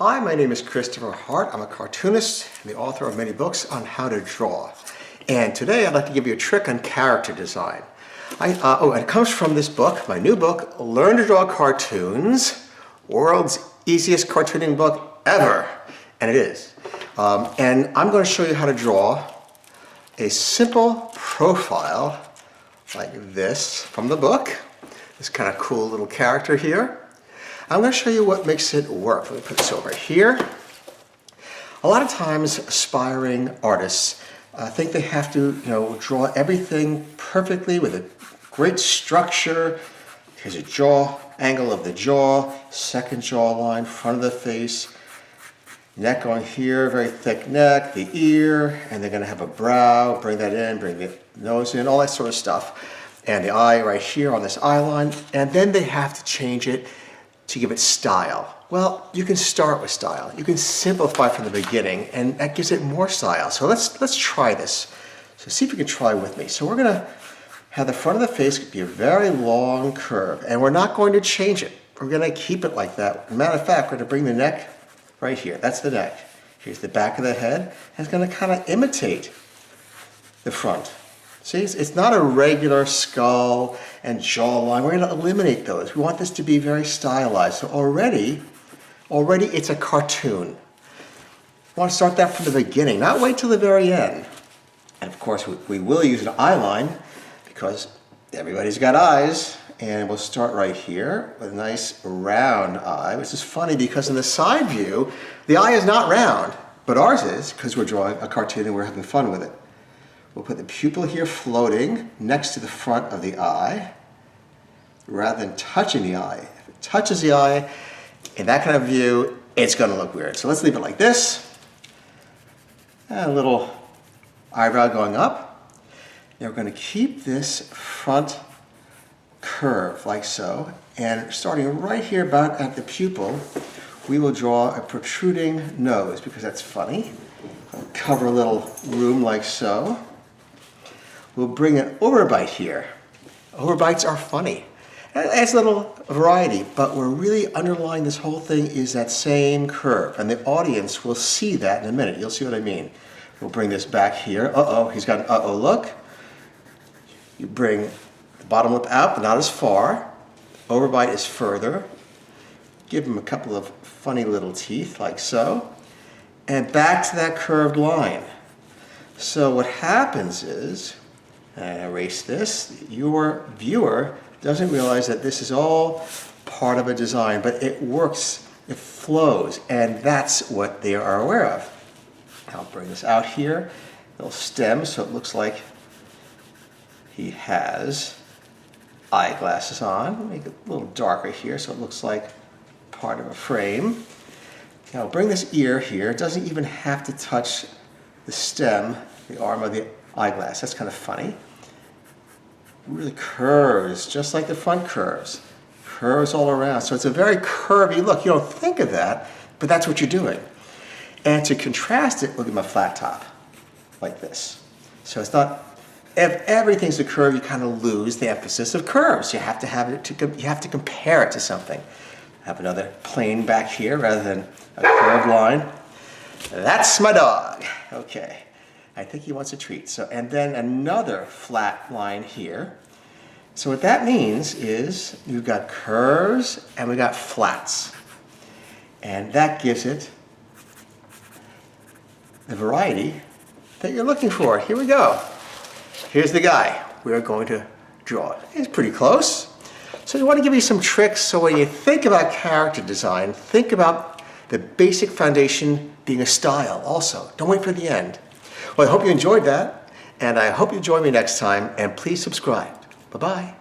Hi, my name is Christopher Hart. I'm a cartoonist and the author of many books on how to draw. And today I'd like to give you a trick on character design. It comes from this book, my new book, Learn to Draw Cartoons, world's easiest cartooning book ever. And it is. And I'm going to show you how to draw a simple profile like this from the book. This kind of cool little character here. I'm going to show you what makes it work. Let me put this over here. A lot of times aspiring artists think they have to draw everything perfectly with a great structure. Here's a jaw, angle of the jaw, second jawline, front of the face, neck on here, very thick neck, the ear, and they're going to have a brow, bring that in, bring the nose in, all that sort of stuff. And the eye right here on this eye line, and then they have to change it to give it style. Well, you can start with style. You can simplify from the beginning, and that gives it more style. So let's try this. So see if you can try with me. So we're gonna have the front of the face be a very long curve, and we're not going to change it. We're gonna keep it like that. Matter of fact, we're gonna bring the neck right here. That's the neck. Here's the back of the head, and it's gonna kind of imitate the front. See, it's not a regular skull and jawline. We're going to eliminate those. We want this to be very stylized. So already it's a cartoon. We want to start that from the beginning, not wait till the very end. And of course, we will use an eye line because everybody's got eyes. And we'll start right here with a nice round eye, which is funny because in the side view, the eye is not round, but ours is because we're drawing a cartoon and we're having fun with it. We'll put the pupil here floating next to the front of the eye rather than touching the eye. If it touches the eye in that kind of view, it's going to look weird. So let's leave it like this. And a little eyebrow going up. Now we're going to keep this front curve like so. And starting right here about at the pupil, we will draw a protruding nose because that's funny. I'll cover a little room like so. We'll bring an overbite here. Overbites are funny. It adds a little variety, but we're really underlying this whole thing is that same curve, and the audience will see that in a minute. You'll see what I mean. We'll bring this back here. He's got an look. You bring the bottom lip out, but not as far. Overbite is further. Give him a couple of funny little teeth, like so. And back to that curved line. So what happens is, and I erase this, your viewer doesn't realize that this is all part of a design, but it works, it flows, and that's what they are aware of. I'll bring this out here, little stem, so it looks like he has eyeglasses on. Make it a little darker here so it looks like part of a frame. Now bring this ear here. It doesn't even have to touch the stem, the arm of the eyeglass. That's kind of funny. Really curves, just like the front curves. Curves all around. So it's a very curvy look. You don't think of that, but that's what you're doing. And to contrast it, we'll give him a flat top, like this. So it's not, if everything's a curve, you kind of lose the emphasis of curves. You have to have it, you have to compare it to something. Have another plane back here rather than a curved line. That's my dog. Okay. I think he wants a treat. So, and then another flat line here. So what that means is you've got curves and we got flats. And that gives it the variety that you're looking for. Here we go. Here's the guy we're going to draw. He's pretty close. So I want to give you some tricks so when you think about character design, think about the basic foundation being a style also. Don't wait for the end. Well, I hope you enjoyed that, and I hope you join me next time, and please subscribe. Bye-bye.